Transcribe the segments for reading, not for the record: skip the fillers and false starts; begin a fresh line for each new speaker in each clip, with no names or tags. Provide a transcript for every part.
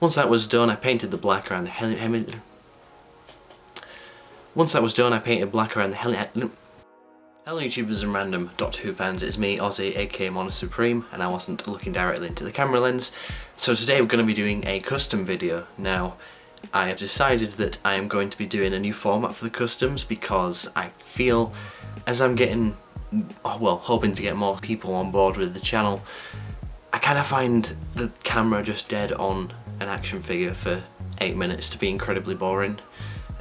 Once that was done, I painted the black around the Hello YouTubers and random Doctor Who fans, it's me, Ozzy, aka Mona Supreme, and I wasn't looking directly into the camera lens. So today we're going to be doing a custom video. Now, I have decided that I am going to be doing a new format for the customs because I feel, as I'm getting, well, hoping to get more people on board with the channel, I kind of find the camera just dead on an action figure for 8 minutes to be incredibly boring.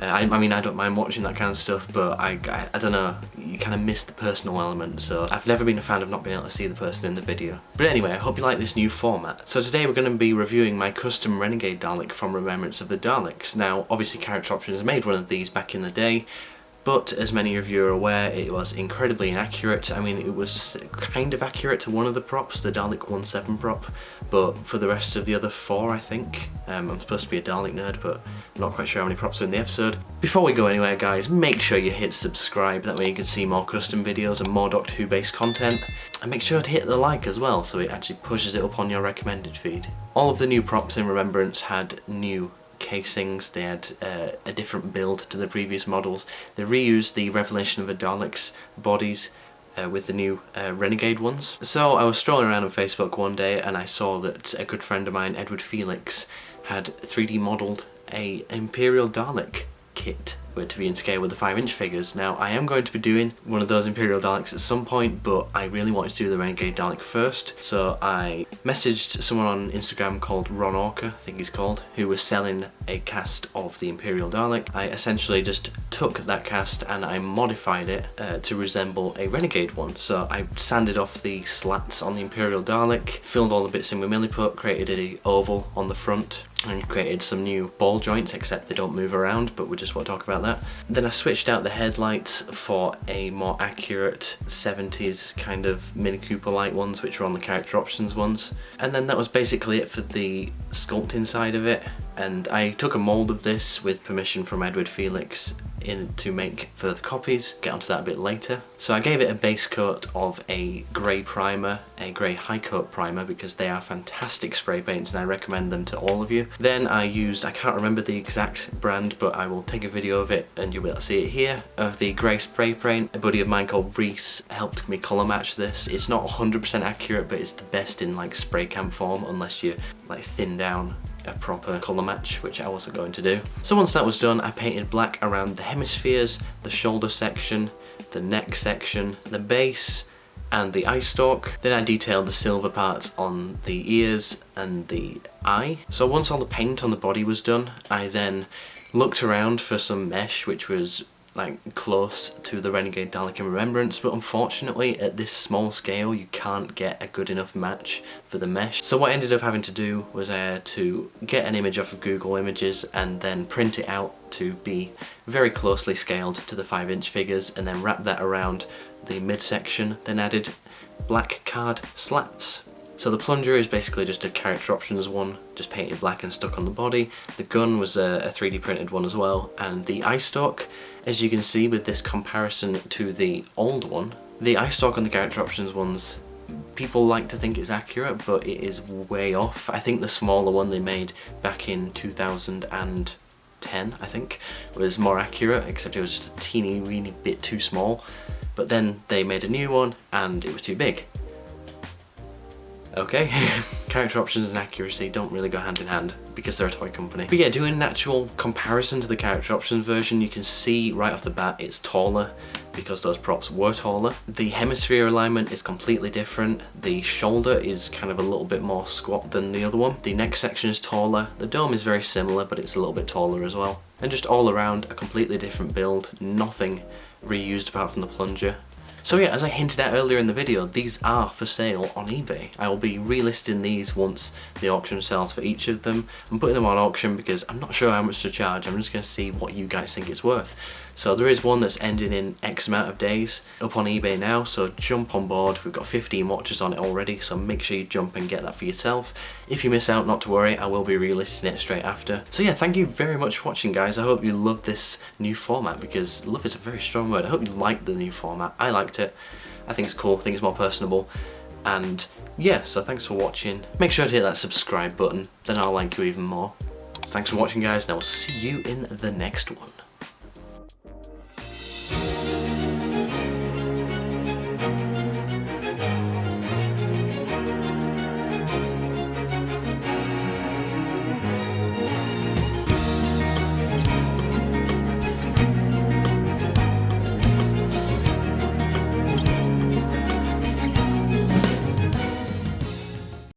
I mean, I don't mind watching that kind of stuff, but I don't know, you kind of miss the personal element, so I've never been a fan of not being able to see the person in the video. But anyway, I hope you like this new format. So today we're going to be reviewing my custom Renegade Dalek from Remembrance of the Daleks. Now, obviously Character Options made one of these back in the day, but as many of you are aware, it was incredibly inaccurate. I mean, it was kind of accurate to one of the props, the Dalek 17 prop, but for the rest of the other 4, I think. I'm supposed to be a Dalek nerd, but I'm not quite sure how many props are in the episode. Before we go anywhere, guys, make sure you hit subscribe, that way you can see more custom videos and more Doctor Who based content. And make sure to hit the like as well, so it actually pushes it up on your recommended feed. All of the new props in Remembrance had new casings, they had a different build to the previous models. They reused the Revelation of the Daleks bodies with the new Renegade ones. So I was strolling around on Facebook one day and I saw that a good friend of mine, Edward Felix, had 3D modelled a Imperial Dalek kit to be in scale with the 5-inch figures. Now, I am going to be doing one of those Imperial Daleks at some point, but I really wanted to do the Renegade Dalek first, so I messaged someone on Instagram called Ron Orca, I think he's called, who was selling a cast of the Imperial Dalek. I essentially just took that cast and I modified it to resemble a Renegade one. So I sanded off the slats on the Imperial Dalek, filled all the bits in with milliput, created an oval on the front, and created some new ball joints, except they don't move around, but we just won't talk about that. Then I switched out the headlights for a more accurate 70s kind of Mini Cooper light ones, which were on the Character Options ones. And then that was basically it for the sculpting side of it. And I took a mould of this with permission from Edward Felix to make further copies, get onto that a bit later. So I gave it a base coat of a grey primer, a grey high coat primer, because they are fantastic spray paints and I recommend them to all of you. Then I used, I can't remember the exact brand, but I will take a video of it and you'll be able to see it here, of the grey spray paint. A buddy of mine called Reese helped me colour match this. It's not 100% accurate, but it's the best in like spray can form, unless you like thin down a proper colour match, which I wasn't going to do. So once that was done, I painted black around the hemispheres, the shoulder section, the neck section, the base, and the eye stalk. Then I detailed the silver parts on the ears and the eye. So once all the paint on the body was done, I then looked around for some mesh which was like close to the Renegade Dalek in Remembrance, but unfortunately at this small scale you can't get a good enough match for the mesh. So what I ended up having to do was I had to get an image off of Google Images and then print it out to be very closely scaled to the 5-inch figures, and then wrap that around the midsection, then added black card slats. So the plunger is basically just a Character Options one, just painted black and stuck on the body. The gun was a 3D printed one as well, and the eye stalk, as you can see with this comparison to the old one, the eye stalk on the Character Options ones, people like to think it's accurate, but it is way off. I think the smaller one they made back in 2010, I think, was more accurate, except it was just a teeny weeny bit too small. But then they made a new one and it was too big. Okay, Character Options and accuracy don't really go hand in hand because they're a toy company. But yeah, doing an actual comparison to the Character Options version, you can see right off the bat it's taller because those props were taller. The hemisphere alignment is completely different. The shoulder is kind of a little bit more squat than the other one. The neck section is taller. The dome is very similar, but it's a little bit taller as well. And just all around, a completely different build. Nothing reused apart from the plunger. So yeah, as I hinted at earlier in the video, these are for sale on eBay. I will be relisting these once the auction sells for each of them. I'm putting them on auction because I'm not sure how much to charge. I'm just going to see what you guys think it's worth. So there is one that's ending in X amount of days up on eBay now, so jump on board. We've got 15 watches on it already, so make sure you jump and get that for yourself. If you miss out, not to worry, I will be relisting it straight after. So yeah, thank you very much for watching, guys. I hope you love this new format, because love is a very strong word. I hope you like the new format. I liked it. I think it's cool. I think it's more personable. And yeah, so thanks for watching. Make sure to hit that subscribe button, then I'll like you even more. So thanks for watching guys, and I will see you in the next one.